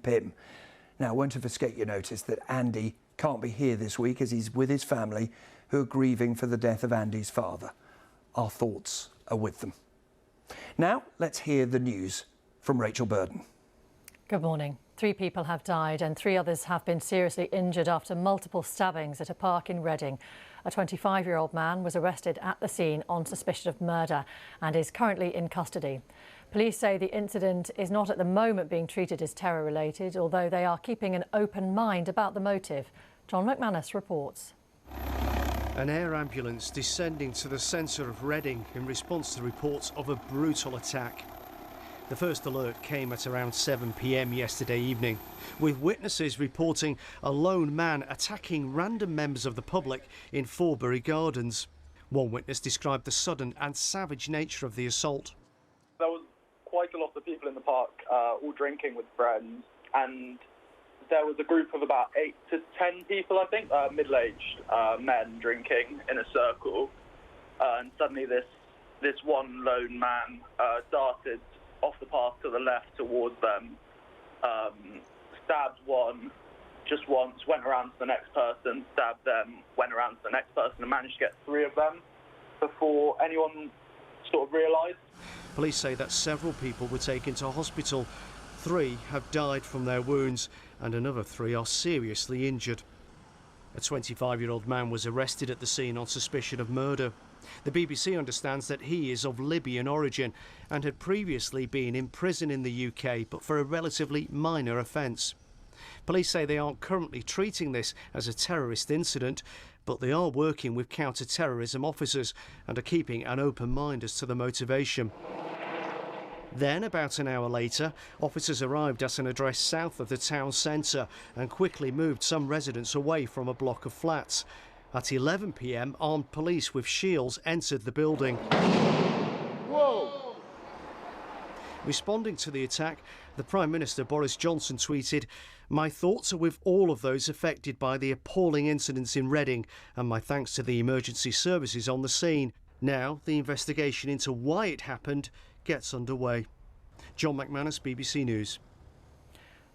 Pym. Now, it won't have escaped your notice that Andy can't be here this week as he's with his family who are grieving for the death of Andy's father. Our thoughts are with them. Now, let's hear the news from Rachel Burden. Good morning. 3 people have died and 3 others have been seriously injured after multiple stabbings at a park in Reading. A 25-year-old man was arrested at the scene on suspicion of murder and is currently in custody. Police say the incident is not at the moment being treated as terror-related, although they are keeping an open mind about the motive. John McManus reports. An air ambulance descending to the centre of Reading in response to reports of a brutal attack. The first alert came at around 7 p.m. yesterday evening, with witnesses reporting a lone man attacking random members of the public in Forbury Gardens. One witness described the sudden and savage nature of the assault. There was quite a lot of people in the park, all drinking with friends, and there was a group of about 8 to 10 people, I think, middle-aged men drinking in a circle, and suddenly this one lone man darted off the path to the left towards them, stabbed one just once, went around to the next person, stabbed them, went around to the next person and managed to get 3 of them before anyone sort of realised. Police say that several people were taken to hospital. 3 have died from their wounds and another 3 are seriously injured. A 25-year-old man was arrested at the scene on suspicion of murder. The BBC understands that he is of Libyan origin and had previously been in prison in the UK, but for a relatively minor offence. Police say they aren't currently treating this as a terrorist incident, but they are working with counter-terrorism officers and are keeping an open mind as to the motivation. Then, about an hour later, officers arrived at an address south of the town centre and quickly moved some residents away from a block of flats. At 11 p.m, armed police with shields entered the building. Whoa! Responding to the attack, the Prime Minister Boris Johnson tweeted, "My thoughts are with all of those affected by the appalling incidents in Reading, and my thanks to the emergency services on the scene. Now, the investigation into why it happened gets underway." John McManus, BBC News.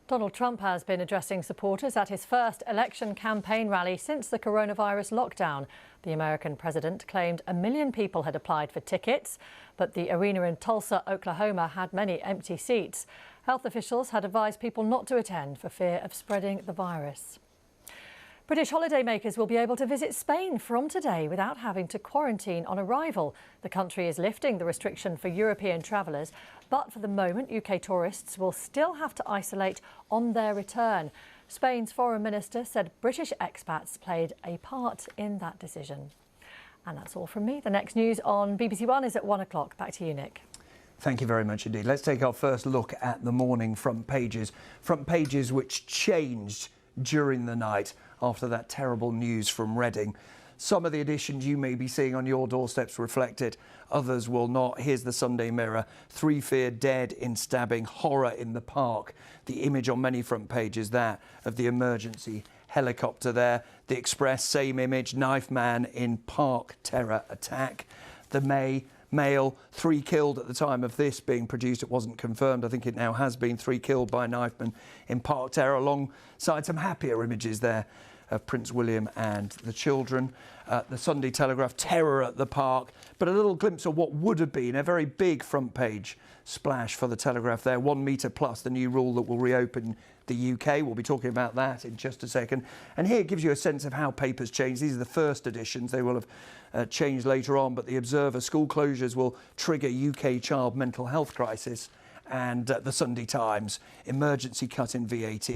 Donald Trump has been addressing supporters at his first election campaign rally since the coronavirus lockdown. The American president claimed 1 million people had applied for tickets, but the arena in Tulsa, Oklahoma had many empty seats. Health officials had advised people not to attend for fear of spreading the virus. British holidaymakers will be able to visit Spain from today without having to quarantine on arrival. The country is lifting the restriction for European travellers, but for the moment UK tourists will still have to isolate on their return. Spain's foreign minister said British expats played a part in that decision. And that's all from me. The next news on BBC One is at 1 o'clock. Back to you, Nick. Thank you very much indeed. Let's take our first look at the morning front pages. Front pages which changed during the night after that terrible news from Reading. Some of the editions you may be seeing on your doorsteps reflected, others will not. Here's the Sunday Mirror. 3 feared dead in stabbing, horror in the park. The image on many front pages, that of the emergency helicopter there. The Express, same image, knife man in park terror attack. The Mail, 3 killed at the time of this being produced. It wasn't confirmed. I think it now has been 3 killed by knifemen in park terror, alongside some happier images there of Prince William and the children. The Sunday Telegraph, terror at the park, but a little glimpse of what would have been a very big front page splash for the Telegraph there. 1 metre plus, the new rule that will reopen the UK. We'll be talking about that in just a second. And here it gives you a sense of how papers change. These are the first editions. They will have changed later on, but the Observer, school closures will trigger UK child mental health crisis. And the Sunday Times, emergency cut in VAT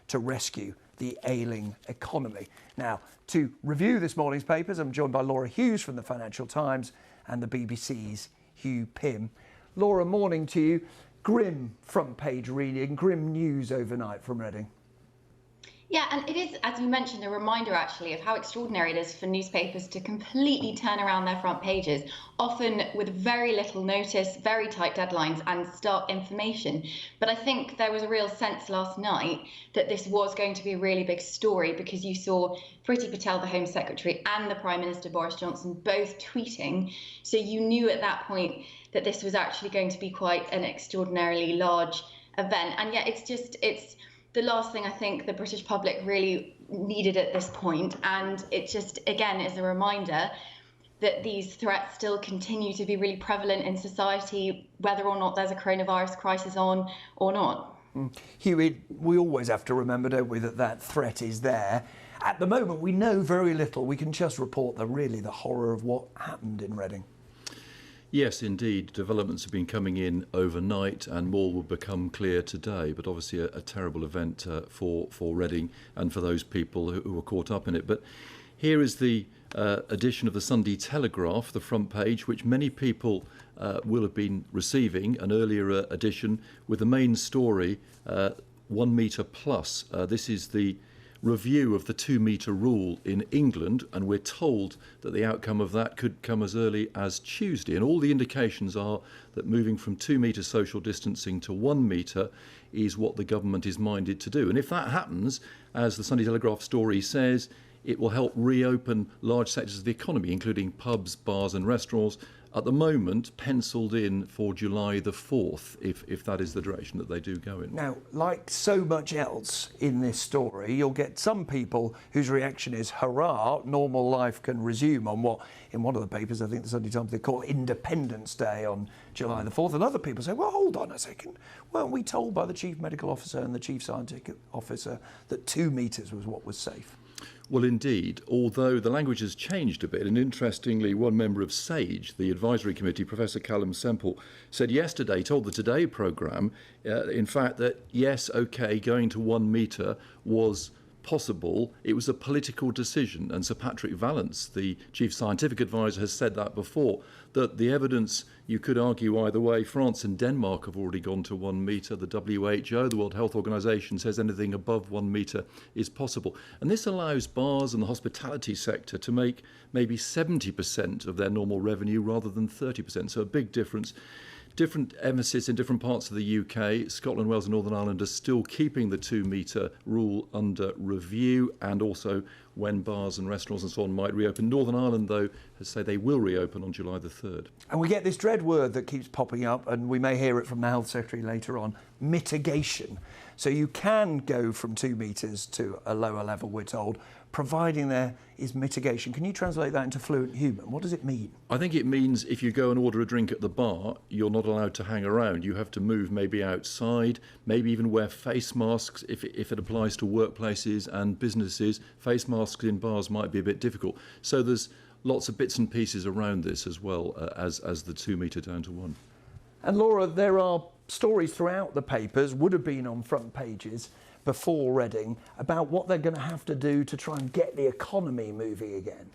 to rescue the ailing economy. Now, to review this morning's papers, I'm joined by Laura Hughes from the Financial Times and the BBC's Hugh Pym. Laura, morning to you. Grim front page reading, grim news overnight from Reading. Yeah, and it is, as you mentioned, a reminder actually of how extraordinary it is for newspapers to completely turn around their front pages, often with very little notice, very tight deadlines and stark information. But I think there was a real sense last night that this was going to be a really big story, because you saw Priti Patel, the Home Secretary, and the Prime Minister Boris Johnson both tweeting. So you knew at that point that this was actually going to be quite an extraordinarily large event. And yet it's the last thing I think the British public really needed at this point. And it just, again, is a reminder that these threats still continue to be really prevalent in society, whether or not there's a coronavirus crisis on or not. Hughie, we always have to remember, don't we, that that threat is there. At the moment, we know very little. We can just report the horror of what happened in Reading. Yes, indeed. Developments have been coming in overnight and more will become clear today. But obviously a terrible event for Reading and for those people who were caught up in it. But here is the edition of the Sunday Telegraph, the front page, which many people will have been receiving, an earlier edition with the main story, 1 metre plus. This is the review of the 2 metre rule in England, and we're told that the outcome of that could come as early as Tuesday. And all the indications are that moving from 2 metre social distancing to 1 metre is what the government is minded to do. And if that happens, as the Sunday Telegraph story says, it will help reopen large sectors of the economy, including pubs, bars and restaurants, at the moment penciled in for July the 4th, if that is the direction that they do go in. Now, like so much else in this story, you'll get some people whose reaction is, hurrah, normal life can resume on what, in one of the papers, I think the Sunday Times, they call Independence Day on July the 4th. And other people say, well, hold on a second. Weren't we told by the Chief Medical Officer and the Chief Scientific Officer that 2 metres was what was safe? Well, indeed, although the language has changed a bit, and interestingly, one member of SAGE, the advisory committee, Professor Callum Semple, said yesterday, told the Today programme, in fact, that yes, OK, going to 1 metre was possible. It was a political decision. And Sir Patrick Vallance, the chief scientific advisor, has said that before, that the evidence, you could argue either way. France and Denmark have already gone to 1 metre. The WHO, the World Health Organization, says anything above 1 metre is possible. And this allows bars and the hospitality sector to make maybe 70% of their normal revenue rather than 30%. So a big difference. Different emphasis in different parts of the UK. Scotland, Wales and Northern Ireland are still keeping the 2 metre rule under review, and also when bars and restaurants and so on might reopen. Northern Ireland, though, has said they will reopen on July the 3rd. And we get this dread word that keeps popping up, and we may hear it from the Health Secretary later on, mitigation. So you can go from 2 metres to a lower level, we're told, providing there is mitigation. Can you translate that into fluent human? What does it mean? I think it means if you go and order a drink at the bar, you're not allowed to hang around. You have to move maybe outside, maybe even wear face masks if it applies to workplaces and businesses. Face masks in bars might be a bit difficult. So there's lots of bits and pieces around this as well as the 2 metre down to 1. And Laura, there are stories throughout the papers, would have been on front pages before Reading, about what they're going to have to do to try and get the economy moving again.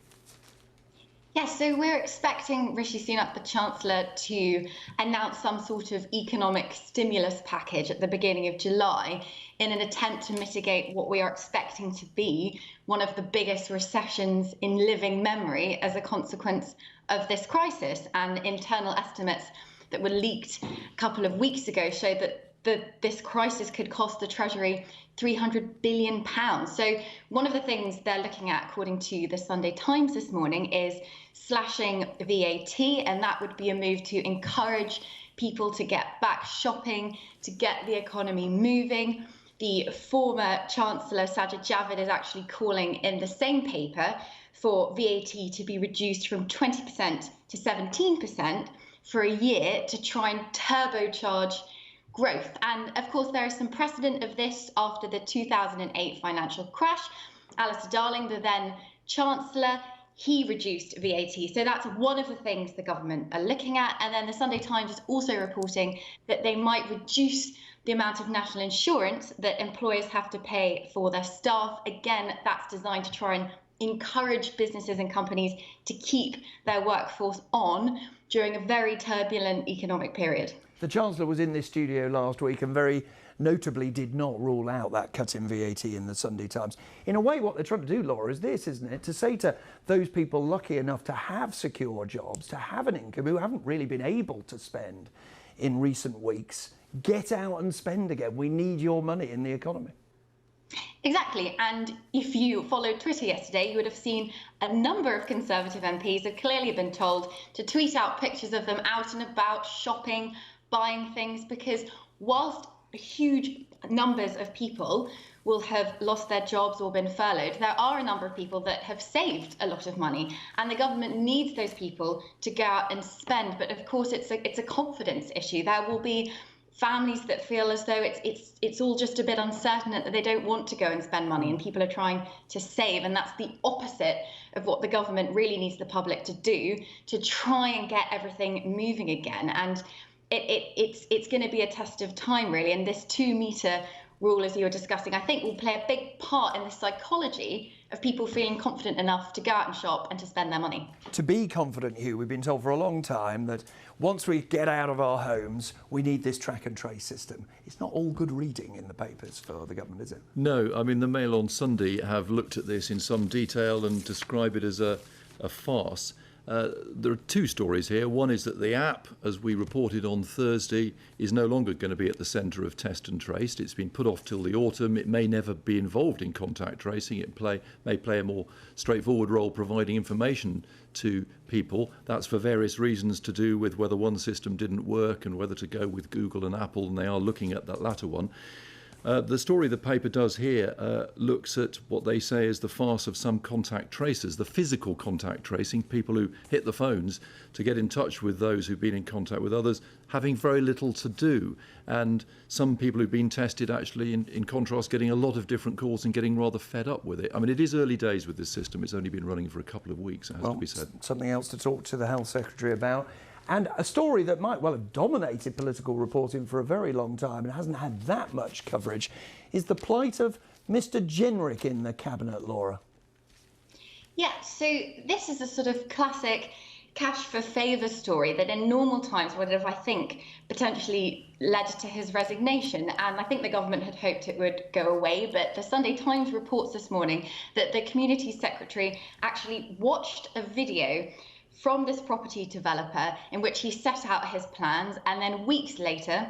Yes, so we're expecting Rishi Sunak, the Chancellor, to announce some sort of economic stimulus package at the beginning of July in an attempt to mitigate what we are expecting to be one of the biggest recessions in living memory as a consequence of this crisis. And internal estimates that were leaked a couple of weeks ago show that this crisis could cost the Treasury £300 billion. So one of the things they're looking at, according to the Sunday Times this morning, is slashing VAT, and that would be a move to encourage people to get back shopping, to get the economy moving. The former Chancellor, Sajid Javid, is actually calling in the same paper for VAT to be reduced from 20% to 17% for a year to try and turbocharge growth. And of course, there is some precedent of this after the 2008 financial crash. Alistair Darling, the then Chancellor, he reduced VAT. So that's one of the things the government are looking at. And then the Sunday Times is also reporting that they might reduce the amount of national insurance that employers have to pay for their staff. Again, that's designed to try and encourage businesses and companies to keep their workforce on during a very turbulent economic period. The Chancellor was in this studio last week and very notably did not rule out that cut in VAT in the Sunday Times. In a way, what they're trying to do, Laura, is this, isn't it? To say to those people lucky enough to have secure jobs, to have an income, who haven't really been able to spend in recent weeks, get out and spend again. We need your money in the economy. Exactly. And if you followed Twitter yesterday, you would have seen a number of Conservative MPs have clearly been told to tweet out pictures of them out and about, shopping, buying things, because whilst a huge numbers of people will have lost their jobs or been furloughed, there are a number of people that have saved a lot of money, and the government needs those people to go out and spend. But of course, it's a confidence issue. There will be families that feel as though it's all just a bit uncertain, that they don't want to go and spend money, and people are trying to save, and that's the opposite of what the government really needs the public to do to try and get everything moving again. And it's going to be a test of time, really, and this 2-metre rule, as you were discussing, I think will play a big part in the psychology of people feeling confident enough to go out and shop and to spend their money. To be confident, Hugh, we've been told for a long time that once we get out of our homes, we need this track and trace system. It's not all good reading in the papers for the government, is it? No, I mean, the Mail on Sunday have looked at this in some detail and describe it as a farce. There are two stories here. One is that the app, as we reported on Thursday, is no longer going to be at the centre of test and trace. It's been put off till the autumn. It may never be involved in contact tracing. It may play a more straightforward role providing information to people. That's for various reasons to do with whether one system didn't work and whether to go with Google and Apple, and they are looking at that latter one. The story the paper does here looks at what they say is the farce of some contact tracers, the physical contact tracing, people who hit the phones to get in touch with those who've been in contact with others, having very little to do. And some people who've been tested actually, in contrast, getting a lot of different calls and getting rather fed up with it. I mean, it is early days with this system. It's only been running for a couple of weeks, it has to be said. Something else to talk to the Health Secretary about. And a story that might well have dominated political reporting for a very long time and hasn't had that much coverage is the plight of Mr. Jenrick in the Cabinet, Laura. Yeah, so this is a sort of classic cash for favour story that in normal times would have, I think, potentially led to his resignation. And I think the government had hoped it would go away. But the Sunday Times reports this morning that the Community Secretary actually watched a video from this property developer in which he set out his plans, and then weeks later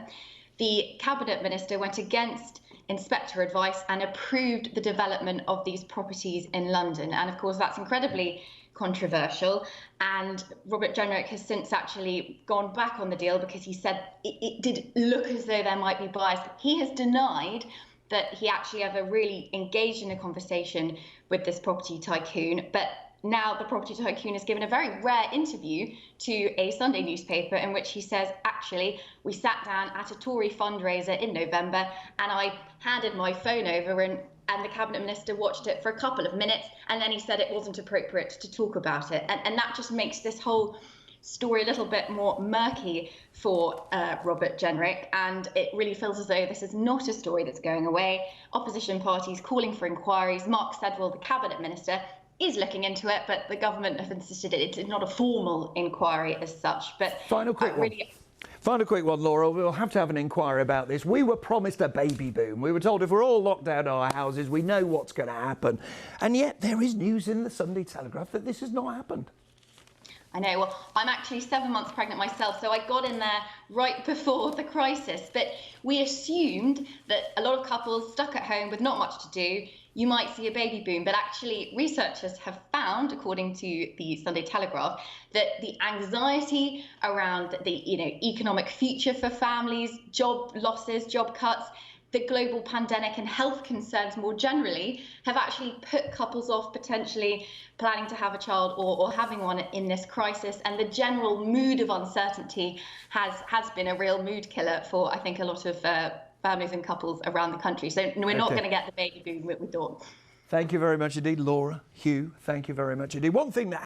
the Cabinet Minister went against inspector advice and approved the development of these properties in London. And of course that's incredibly controversial, and Robert Jenrick has since actually gone back on the deal because he said it did look as though there might be bias. He has denied that he actually ever really engaged in a conversation with this property tycoon, but now the property tycoon has given a very rare interview to a Sunday newspaper in which he says, actually, we sat down at a Tory fundraiser in November and I handed my phone over and the Cabinet Minister watched it for a couple of minutes and then he said it wasn't appropriate to talk about it. And that just makes this whole story a little bit more murky for Robert Jenrick, and it really feels as though this is not a story that's going away. Opposition parties calling for inquiries. Mark Sedwill, the Cabinet Minister, is looking into it, but the government have insisted it's not a formal inquiry as such. But Final quick one, Laura. We'll have to have an inquiry about this. We were promised a baby boom. We were told if we're all locked out of our houses, we know what's going to happen. And yet there is news in the Sunday Telegraph that this has not happened. I know. Well, I'm actually 7 months pregnant myself, so I got in there right before the crisis. But we assumed that a lot of couples stuck at home with not much to do, you might see a baby boom. But actually, researchers have found, according to the Sunday Telegraph, that the anxiety around the economic future for families, job losses, job cuts, the global pandemic and health concerns more generally have actually put couples off potentially planning to have a child or having one in this crisis. And the general mood of uncertainty has been a real mood killer for, I think, a lot of families and couples around the country. So we're not going to get the baby boom that we thought. Thank you very much indeed, Laura. Hugh, thank you very much indeed. One thing that